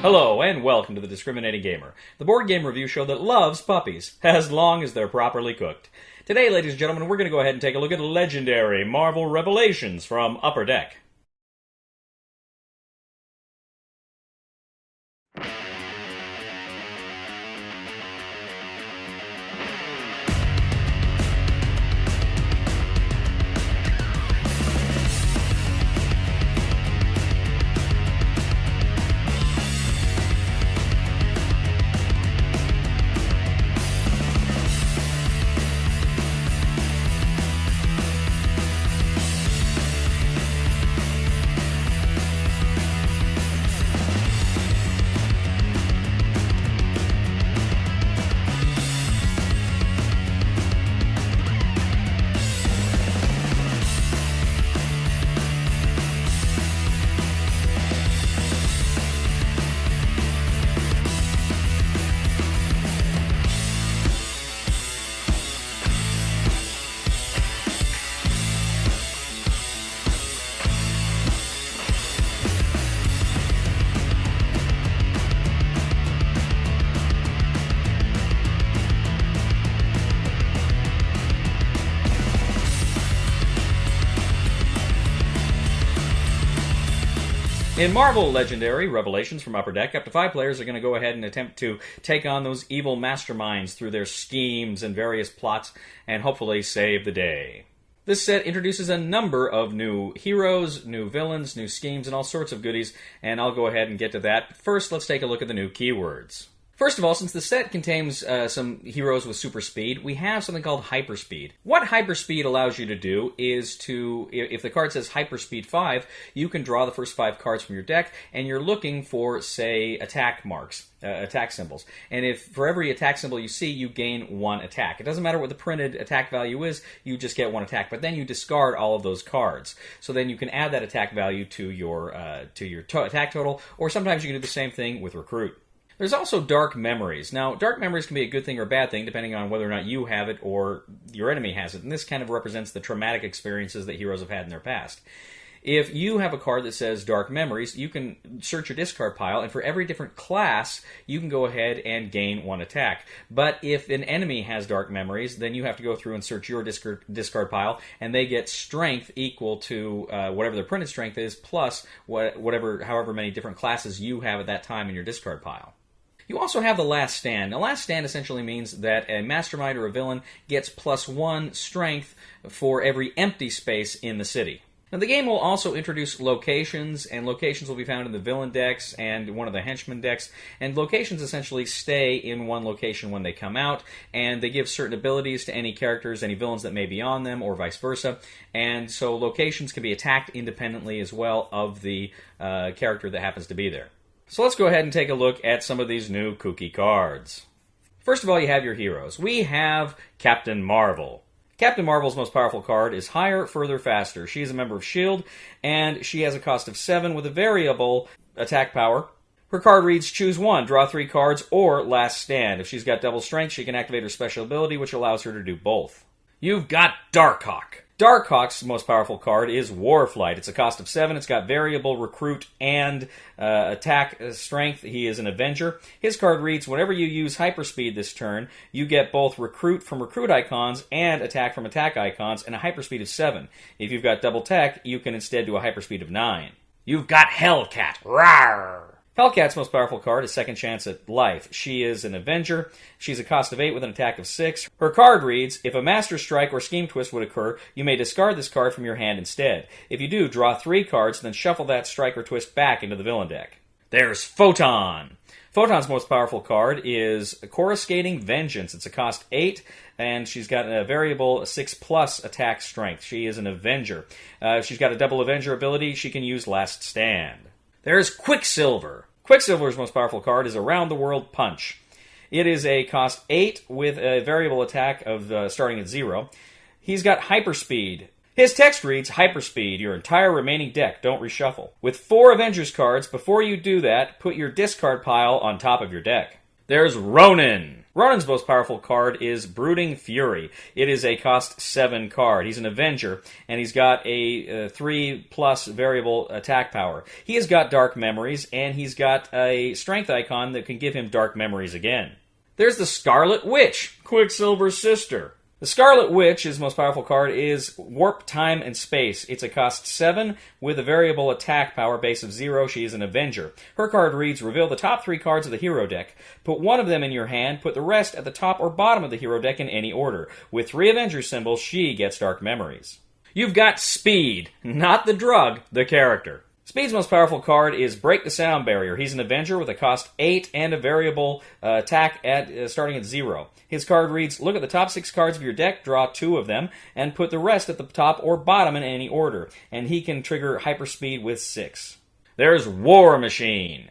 Hello, and welcome to The Discriminating Gamer, the board game review show that loves puppies, as long as they're properly cooked. Today, ladies and gentlemen, we're going to go ahead and take a look at legendary Marvel Revelations from Upper Deck. In Marvel Legendary Revelations from Upper Deck, up to 5 players are going to go ahead and attempt to take on those evil masterminds through their schemes and various plots, and hopefully save the day. This set introduces a number of new heroes, new villains, new schemes, and all sorts of goodies, and I'll go ahead and get to that. But first, let's take a look at the new keywords. First of all, since the set contains some heroes with super speed, we have something called hyperspeed. What hyperspeed allows you to do is to, if the card says hyperspeed 5, you can draw the first 5 cards from your deck, and you're looking for, say, attack marks, attack symbols. And if for every attack symbol you see, you gain 1 attack. It doesn't matter what the printed attack value is, you just get 1 attack. But then you discard all of those cards. So then you can add that attack value to your attack total, or sometimes you can do the same thing with Recruit. There's also Dark Memories. Now, Dark Memories can be a good thing or a bad thing, depending on whether or not you have it or your enemy has it. And this kind of represents the traumatic experiences that heroes have had in their past. If you have a card that says Dark Memories, you can search your discard pile, and for every different class, you can go ahead and gain 1 attack. But if an enemy has Dark Memories, then you have to go through and search your discard pile, and they get strength equal to whatever their printed strength is, plus however many different classes you have at that time in your discard pile. You also have the Last Stand. Now, Last Stand essentially means that a mastermind or a villain gets +1 strength for every empty space in the city. Now, the game will also introduce locations, and locations will be found in the villain decks and one of the henchman decks, and locations essentially stay in one location when they come out, and they give certain abilities to any characters, any villains that may be on them, or vice versa, and so locations can be attacked independently as well of the character that happens to be there. So let's go ahead and take a look at some of these new kooky cards. First of all, you have your heroes. We have Captain Marvel. Captain Marvel's most powerful card is Higher, Further, Faster. She is a member of S.H.I.E.L.D., and she has a cost of 7 with a variable attack power. Her card reads, choose 1, draw 3 cards, or Last Stand. If she's got double strength, she can activate her special ability, which allows her to do both. You've got Darkhawk. Darkhawk's most powerful card is Warflight. It's a cost of 7. It's got variable recruit and attack strength. He is an Avenger. His card reads, whenever you use hyperspeed this turn, you get both recruit from recruit icons and attack from attack icons, and a hyperspeed of 7. If you've got double tech, you can instead do a hyperspeed of 9. You've got Hellcat. Rawr! Hellcat's most powerful card is Second Chance at Life. She is an Avenger. She's a cost of 8 with an attack of 6. Her card reads, if a Master Strike or Scheme Twist would occur, you may discard this card from your hand instead. If you do, draw 3 cards, then shuffle that Strike or Twist back into the villain deck. There's Photon. Photon's most powerful card is Coruscating Vengeance. It's a cost 8, and she's got a variable 6+ attack strength. She is an Avenger. If she's got a double Avenger ability, she can use Last Stand. There's Quicksilver. Quicksilver's most powerful card is Around the World Punch. It is a cost 8 with a variable attack of starting at 0. He's got Hyperspeed. His text reads, Hyperspeed, your entire remaining deck, don't reshuffle. With 4 Avengers cards, before you do that, put your discard pile on top of your deck. There's Ronin. Ronin's most powerful card is Brooding Fury. It is a cost 7 card. He's an Avenger, and he's got a 3+ variable attack power. He has got Dark Memories, and he's got a strength icon that can give him Dark Memories again. There's the Scarlett Witch, Quicksilver's sister. The Scarlett Witch, his most powerful card, is Warp Time and Space. It's a cost 7 with a variable attack power base of 0. She is an Avenger. Her card reads, reveal the top 3 cards of the hero deck. Put one of them in your hand, put the rest at the top or bottom of the hero deck in any order. With 3 Avenger symbols, she gets Dark Memories. You've got Speed, not the drug, the character. Speed's most powerful card is Break the Sound Barrier. He's an Avenger with a cost 8 and a variable attack starting at 0. His card reads, look at the top 6 cards of your deck, draw 2 of them, and put the rest at the top or bottom in any order. And he can trigger Hyperspeed with 6. There's War Machine.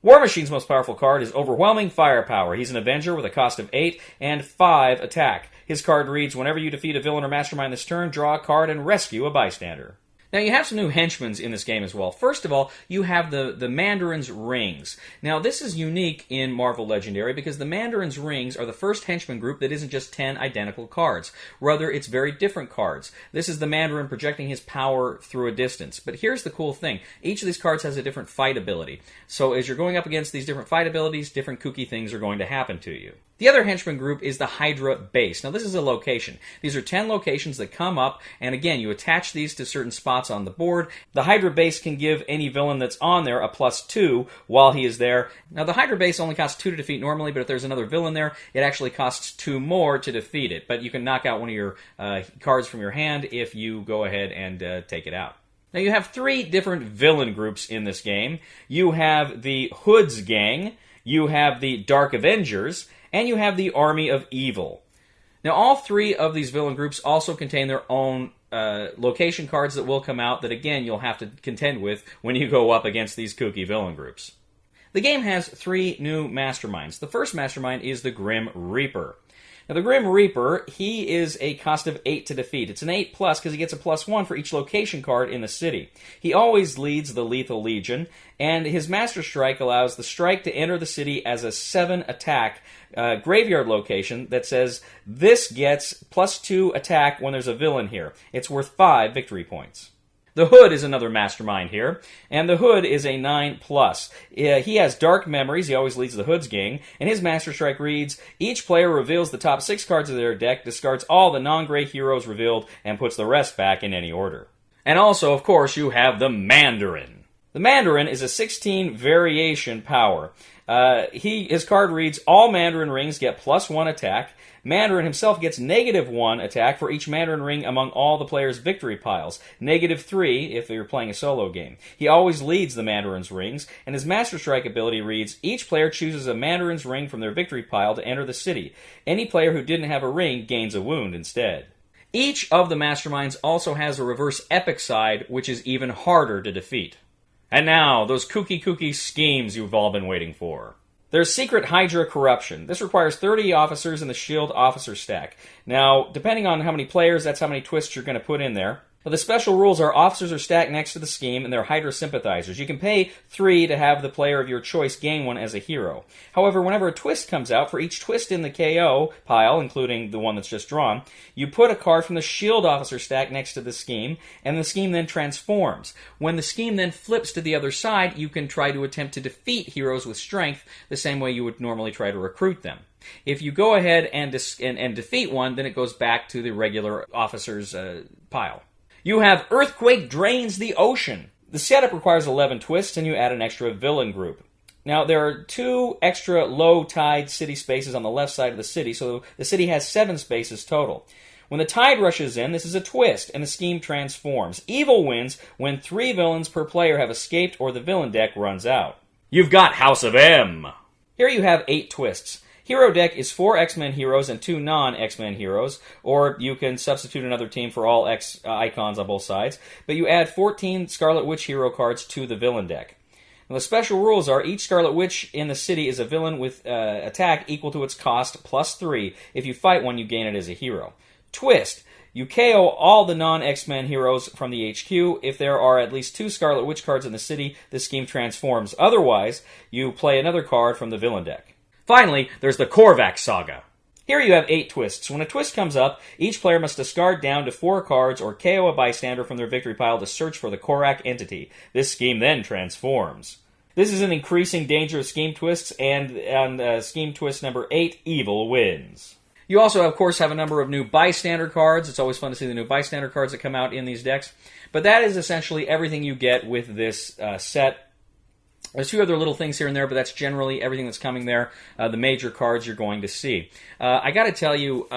War Machine's most powerful card is Overwhelming Firepower. He's an Avenger with a cost of 8 and 5 attack. His card reads, whenever you defeat a villain or mastermind this turn, draw a card and rescue a bystander. Now, you have some new henchmans in this game as well. First of all, you have the Mandarin's Rings. Now, this is unique in Marvel Legendary because the Mandarin's Rings are the first henchman group that isn't just 10 identical cards. Rather, it's very different cards. This is the Mandarin projecting his power through a distance. But here's the cool thing. Each of these cards has a different fight ability. So as you're going up against these different fight abilities, different kooky things are going to happen to you. The other henchman group is the Hydra Base. Now, this is a location. These are 10 locations that come up, and again, you attach these to certain spots on the board. The Hydra Base can give any villain that's on there a +2 while he is there. Now, the Hydra Base only costs 2 to defeat normally, but if there's another villain there, it actually costs 2 more to defeat it. But you can knock out one of your cards from your hand if you go ahead and take it out. Now, you have 3 different villain groups in this game. You have the Hoods Gang, you have the Dark Avengers, and you have the Army of Evil. Now, all 3 of these villain groups also contain their own location cards that will come out that, again, you'll have to contend with when you go up against these kooky villain groups. The game has 3 new masterminds. The first mastermind is the Grim Reaper. Now, the Grim Reaper, he is a cost of 8 to defeat. It's an 8+ because he gets a +1 for each location card in the city. He always leads the Lethal Legion, and his Master Strike allows the strike to enter the city as a 7 attack graveyard location that says this gets +2 attack when there's a villain here. It's worth 5 victory points. The Hood is another mastermind here, and the Hood is a 9+. He has Dark Memories, he always leads the Hood's gang, and his Master Strike reads, each player reveals the top 6 cards of their deck, discards all the non-gray heroes revealed, and puts the rest back in any order. And also, of course, you have the Mandarin. The Mandarin is a 16 variation power. His card reads, all Mandarin rings get +1 attack. Mandarin himself gets -1 attack for each Mandarin ring among all the players' victory piles. -3 if you're playing a solo game. He always leads the Mandarin's rings, and his Master Strike ability reads, each player chooses a Mandarin's ring from their victory pile to enter the city. Any player who didn't have a ring gains a wound instead. Each of the masterminds also has a reverse epic side, which is even harder to defeat. And now, those kooky schemes you've all been waiting for. There's Secret Hydra Corruption. This requires 30 officers in the Shield officer stack. Now, depending on how many players, that's how many twists you're going to put in there. But the special rules are officers are stacked next to the scheme, and they're Hydra sympathizers. You can pay 3 to have the player of your choice gain 1 as a hero. However, whenever a twist comes out, for each twist in the KO pile, including the one that's just drawn, you put a card from the Shield officer stack next to the scheme, and the scheme then transforms. When the scheme then flips to the other side, you can try to attempt to defeat heroes with strength the same way you would normally try to recruit them. If you go ahead and defeat one, then it goes back to the regular officer's pile. You have Earthquake Drains the Ocean. The setup requires 11 twists, and you add an extra villain group. Now, there are 2 extra low-tide city spaces on the left side of the city, so the city has 7 spaces total. When the tide rushes in, this is a twist, and the scheme transforms. Evil wins when 3 villains per player have escaped or the villain deck runs out. You've got House of M. Here you have 8 twists. Hero deck is 4 X-Men heroes and 2 non-X-Men heroes, or you can substitute another team for all X icons on both sides, but you add 14 Scarlet Witch hero cards to the villain deck. Now, the special rules are each Scarlet Witch in the city is a villain with attack equal to its cost +3. If you fight one, you gain it as a hero. Twist. You KO all the non-X-Men heroes from the HQ. If there are at least 2 Scarlet Witch cards in the city, the scheme transforms. Otherwise, you play another card from the villain deck. Finally, there's the Korvac Saga. Here you have 8 twists. When a twist comes up, each player must discard down to 4 cards or KO a bystander from their victory pile to search for the Korvac entity. This scheme then transforms. This is an increasing danger of scheme twists, and on scheme twist number 8, evil wins. You also, of course, have a number of new bystander cards. It's always fun to see the new bystander cards that come out in these decks. But that is essentially everything you get with this set. There's a few other little things here and there, but that's generally everything that's coming there, the major cards you're going to see. I got to tell you,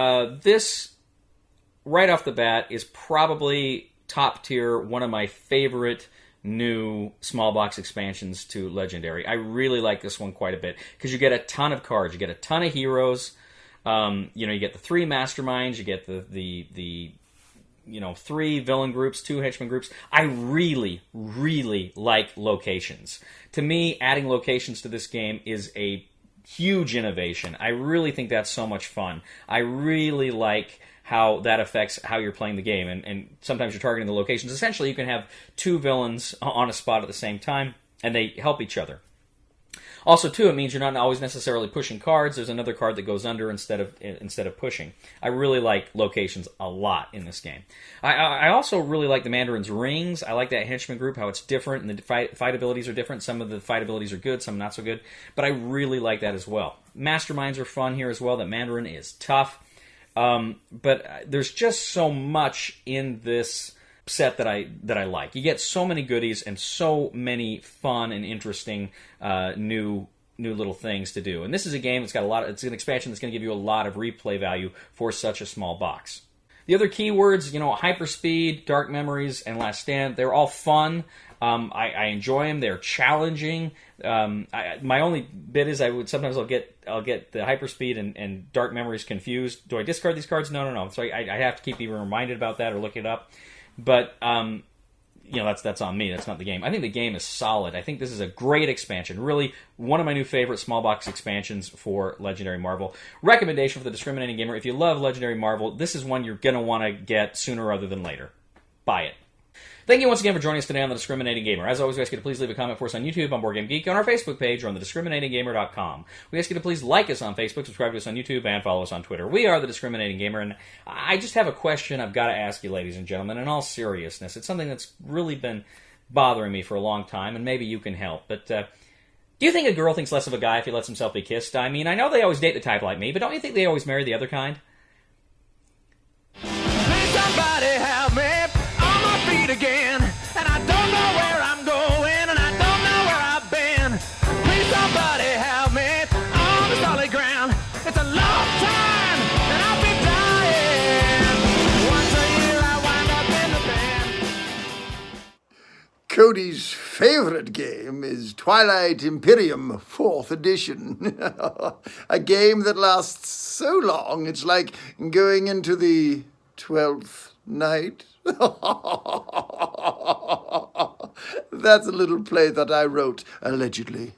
this, right off the bat, is probably top tier, one of my favorite new small box expansions to Legendary. I really like this one quite a bit, because you get a ton of cards. You get a ton of heroes. You get the 3 masterminds, you get the 3 villain groups, 2 henchman groups. I really, really like locations. To me, adding locations to this game is a huge innovation. I really think that's so much fun. I really like how that affects how you're playing the game. And sometimes you're targeting the locations. Essentially, you can have 2 villains on a spot at the same time, and they help each other. Also, too, it means you're not always necessarily pushing cards. There's another card that goes under instead of pushing. I really like locations a lot in this game. I also really like the Mandarin's Rings. I like that henchman group, how it's different, and the fight abilities are different. Some of the fight abilities are good, some not so good. But I really like that as well. Masterminds are fun here as well. That Mandarin is tough. But there's just so much in this set that I like. You get so many goodies and so many fun and interesting new little things to do. And this is a game that's got it's an expansion that's going to give you a lot of replay value for such a small box. The other keywords, Hyperspeed, Dark Memories, and Last Stand, they're all fun. I enjoy them. They're challenging. My only bit is I'll get the Hyperspeed and Dark Memories confused. Do I discard these cards? No. So I have to keep being reminded about that or look it up. But that's on me. That's not the game. I think the game is solid. I think this is a great expansion. Really, one of my new favorite small box expansions for Legendary Marvel. Recommendation for the discriminating gamer: if you love Legendary Marvel, this is one you're gonna want to get sooner rather than later. Buy it. Thank you once again for joining us today on The Discriminating Gamer. As always, we ask you to please leave a comment for us on YouTube, on Board Game Geek, on our Facebook page, or on thediscriminatinggamer.com. We ask you to please like us on Facebook, subscribe to us on YouTube, and follow us on Twitter. We are The Discriminating Gamer, and I just have a question I've got to ask you, ladies and gentlemen, in all seriousness. It's something that's really been bothering me for a long time, and maybe you can help. But do you think a girl thinks less of a guy if he lets himself be kissed? I mean, I know they always date the type like me, but don't you think they always marry the other kind? Please somebody help me on my feet again. And I don't know where I'm going, and I don't know where I've been. Please somebody help me on the solid ground. It's a long time, and I'll be dying. Once a year I wind up in the band. Cody's favorite game is Twilight Imperium 4th edition. A game that lasts so long, it's like going into the 12th night. That's a little play that I wrote, allegedly.